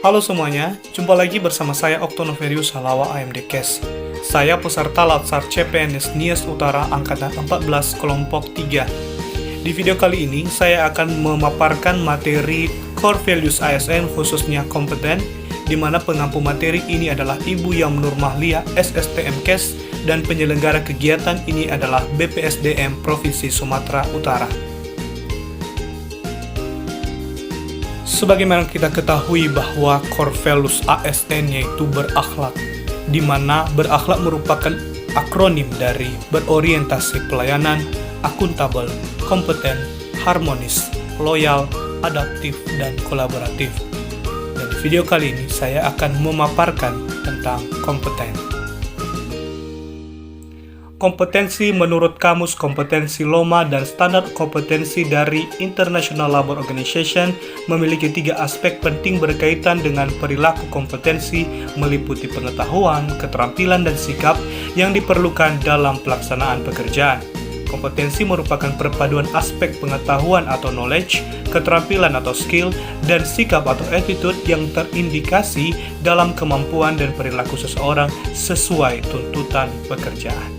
Halo semuanya, jumpa lagi bersama saya Oktonoverius Halawa AMD Kes. Saya peserta Latsar CPNS Nias Utara Angkatan 14 Kelompok 3. Di video kali ini, saya akan memaparkan materi Core Values ASN khususnya kompeten, di mana pengampu materi ini adalah Ibu Yamnur Mahlia, SSTM Kes, dan penyelenggara kegiatan ini adalah BPSDM Provinsi Sumatera Utara. Sebagaimana kita ketahui bahwa core values ASN yaitu berakhlak, di mana berakhlak merupakan akronim dari berorientasi pelayanan, akuntabel, kompeten, harmonis, loyal, adaptif, dan kolaboratif. Dan di video kali ini saya akan memaparkan tentang kompeten. Kompetensi menurut Kamus Kompetensi Loma dan Standar Kompetensi dari International Labour Organization memiliki 3 aspek penting berkaitan dengan perilaku kompetensi, meliputi pengetahuan, keterampilan, dan sikap yang diperlukan dalam pelaksanaan pekerjaan. Kompetensi merupakan perpaduan aspek pengetahuan atau knowledge, keterampilan atau skill, dan sikap atau attitude yang terindikasi dalam kemampuan dan perilaku seseorang sesuai tuntutan pekerjaan.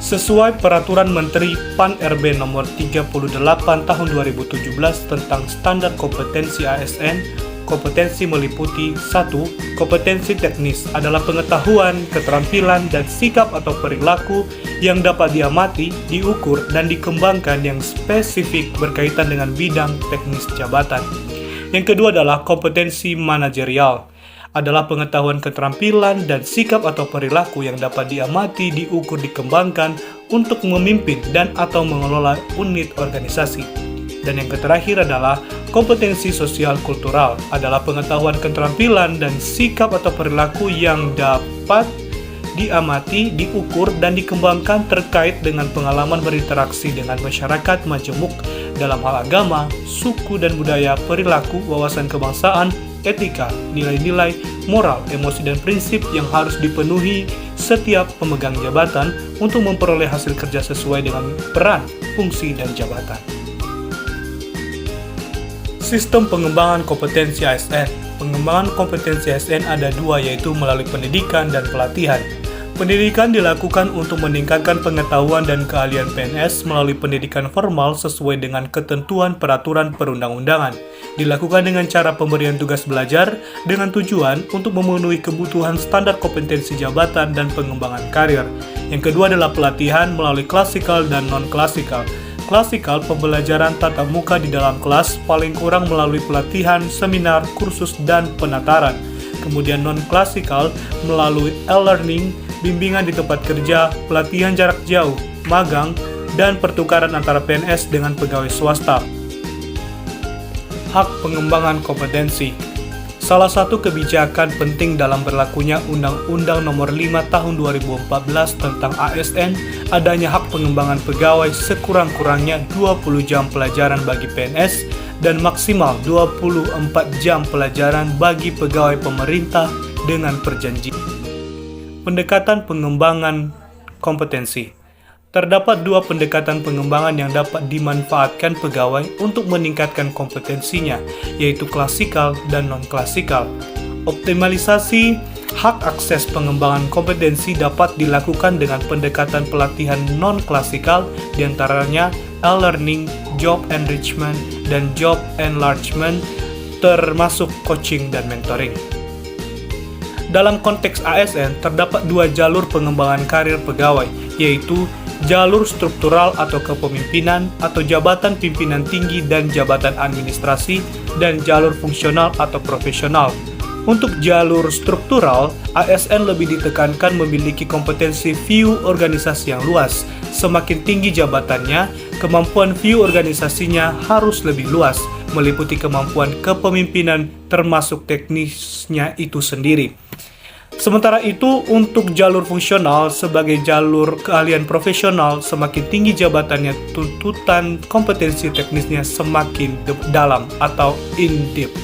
Sesuai Peraturan Menteri PAN-RB Nomor 38 Tahun 2017 tentang Standar Kompetensi ASN, kompetensi meliputi 1. Kompetensi teknis adalah pengetahuan, keterampilan, dan sikap atau perilaku yang dapat diamati, diukur, dan dikembangkan yang spesifik berkaitan dengan bidang teknis jabatan. Yang kedua adalah kompetensi manajerial, adalah pengetahuan, keterampilan, dan sikap atau perilaku yang dapat diamati, diukur, dikembangkan untuk memimpin dan atau mengelola unit organisasi. Dan yang terakhir adalah kompetensi sosial kultural, adalah pengetahuan, keterampilan, dan sikap atau perilaku yang dapat diamati, diukur, dan dikembangkan terkait dengan pengalaman berinteraksi dengan masyarakat majemuk dalam hal agama, suku dan budaya, perilaku, wawasan kebangsaan, etika, nilai-nilai, moral, emosi, dan prinsip yang harus dipenuhi setiap pemegang jabatan untuk memperoleh hasil kerja sesuai dengan peran, fungsi, dan jabatan. Sistem pengembangan kompetensi ASN. Pengembangan kompetensi ASN ada 2, yaitu melalui pendidikan dan pelatihan. Pendidikan dilakukan untuk meningkatkan pengetahuan dan keahlian PNS melalui pendidikan formal sesuai dengan ketentuan peraturan perundang-undangan. Dilakukan dengan cara pemberian tugas belajar dengan tujuan untuk memenuhi kebutuhan standar kompetensi jabatan dan pengembangan karir. Yang kedua adalah pelatihan melalui klasikal dan non-klasikal. Klasikal, pembelajaran tatap muka di dalam kelas, paling kurang melalui pelatihan, seminar, kursus, dan penataran. Kemudian non-klasikal melalui e-learning, bimbingan di tempat kerja, pelatihan jarak jauh, magang, dan pertukaran antara PNS dengan pegawai swasta. Hak pengembangan kompetensi. Salah satu kebijakan penting dalam berlakunya Undang-Undang Nomor 5 Tahun 2014 tentang ASN, adanya hak pengembangan pegawai sekurang-kurangnya 20 jam pelajaran bagi PNS dan maksimal 24 jam pelajaran bagi pegawai pemerintah dengan perjanjian. Pendekatan pengembangan kompetensi. Terdapat 2 pendekatan pengembangan yang dapat dimanfaatkan pegawai untuk meningkatkan kompetensinya, yaitu klasikal dan non-klasikal. Optimalisasi hak akses pengembangan kompetensi dapat dilakukan dengan pendekatan pelatihan non-klasikal, diantaranya e-learning, job enrichment, dan job enlargement, termasuk coaching dan mentoring. Dalam konteks ASN, terdapat 2 jalur pengembangan karir pegawai, yaitu jalur struktural atau kepemimpinan atau jabatan pimpinan tinggi dan jabatan administrasi, dan jalur fungsional atau profesional. Untuk jalur struktural, ASN lebih ditekankan memiliki kompetensi view organisasi yang luas. Semakin tinggi jabatannya, kemampuan view organisasinya harus lebih luas, meliputi kemampuan kepemimpinan termasuk teknisnya itu sendiri. Sementara itu, untuk jalur fungsional sebagai jalur keahlian profesional, semakin tinggi jabatannya, tuntutan kompetensi teknisnya semakin dalam atau in-depth.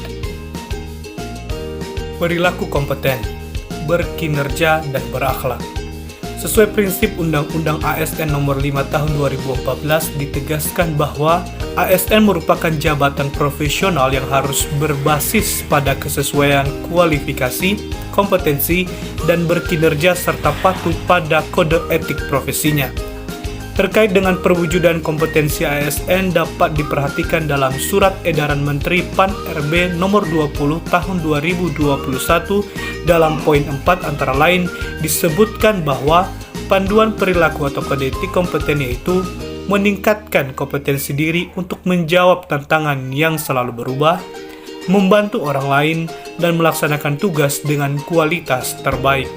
Perilaku kompeten, berkinerja, dan berakhlak. Sesuai prinsip Undang-Undang ASN Nomor 5 Tahun 2014 ditegaskan bahwa ASN merupakan jabatan profesional yang harus berbasis pada kesesuaian kualifikasi, kompetensi, dan berkinerja serta patuh pada kode etik profesinya. Terkait dengan perwujudan kompetensi ASN dapat diperhatikan dalam Surat Edaran Menteri PAN-RB Nomor 20 Tahun 2021 dalam poin 4 antara lain disebutkan bahwa panduan perilaku atau kode etik kompeten yaitu meningkatkan kompetensi diri untuk menjawab tantangan yang selalu berubah, membantu orang lain, dan melaksanakan tugas dengan kualitas terbaik.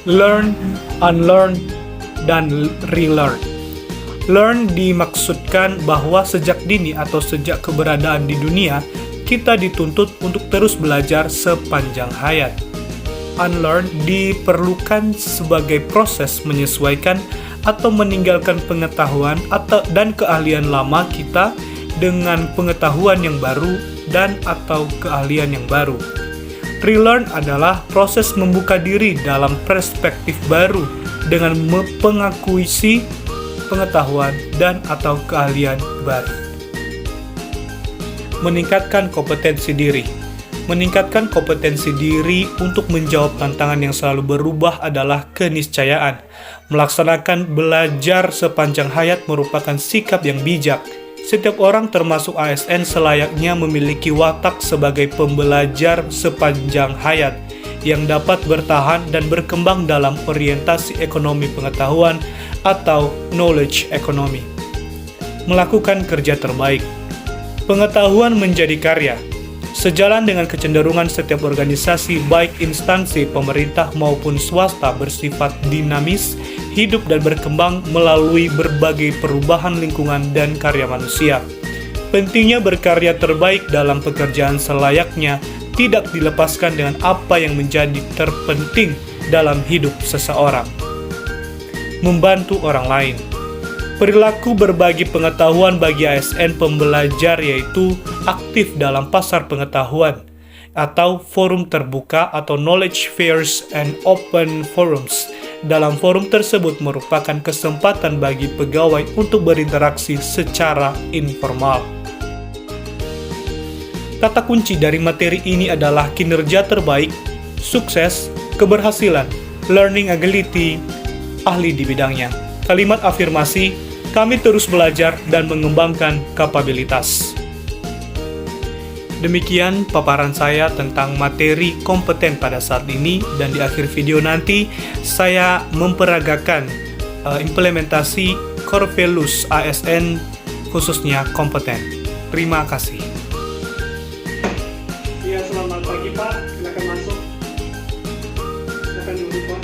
Learn, unlearn, dan relearn. Learn dimaksudkan bahwa sejak dini atau sejak keberadaan di dunia, kita dituntut untuk terus belajar sepanjang hayat. Unlearn diperlukan sebagai proses menyesuaikan atau meninggalkan pengetahuan dan keahlian lama kita dengan pengetahuan yang baru dan atau keahlian yang baru. Relearn adalah proses membuka diri dalam perspektif baru dengan mengakuisisi pengetahuan dan atau keahlian baru. Meningkatkan kompetensi diri. Meningkatkan kompetensi diri untuk menjawab tantangan yang selalu berubah adalah keniscayaan. Melaksanakan belajar sepanjang hayat merupakan sikap yang bijak. Setiap orang termasuk ASN selayaknya memiliki watak sebagai pembelajar sepanjang hayat yang dapat bertahan dan berkembang dalam orientasi ekonomi pengetahuan atau knowledge economy. Melakukan kerja terbaik. Pengetahuan menjadi karya. Sejalan dengan kecenderungan setiap organisasi, baik instansi pemerintah maupun swasta bersifat dinamis, hidup dan berkembang melalui berbagai perubahan lingkungan dan karya manusia. Pentingnya berkarya terbaik dalam pekerjaan selayaknya tidak dilepaskan dengan apa yang menjadi terpenting dalam hidup seseorang. Membantu orang lain. Perilaku berbagi pengetahuan bagi ASN pembelajar yaitu aktif dalam pasar pengetahuan atau forum terbuka atau knowledge fairs and open forums. Dalam forum tersebut merupakan kesempatan bagi pegawai untuk berinteraksi secara informal. Kata kunci dari materi ini adalah kinerja terbaik, sukses, keberhasilan, learning ability, ahli di bidangnya. Kalimat afirmasi, kami terus belajar dan mengembangkan kapabilitas. Demikian paparan saya tentang materi kompeten pada saat ini, dan di akhir video nanti saya memperagakan implementasi core values ASN khususnya kompeten. Terima kasih. Ya, selamat pagi Pak, silakan masuk. Silakan duduk Pak.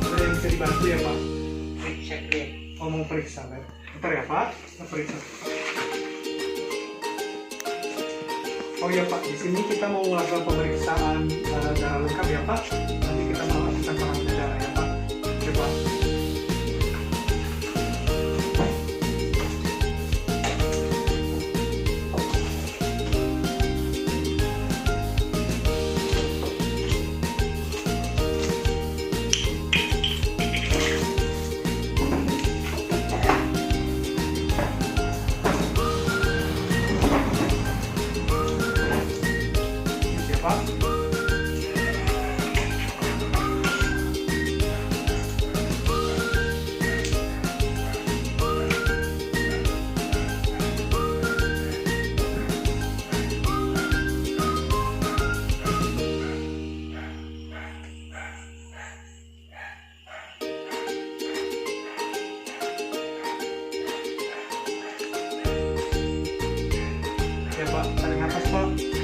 Ada yang bisa dibantu ya Pak? Oh, mau periksa kan? Bentar ya Pak, kita periksa. Oh ya Pak, di sini kita mau melakukan pemeriksaan darah lengkap ya Pak. Nanti kita melakukan pengambilan darah ya Pak. Coba. Ya Pak, tarik nafas Pak.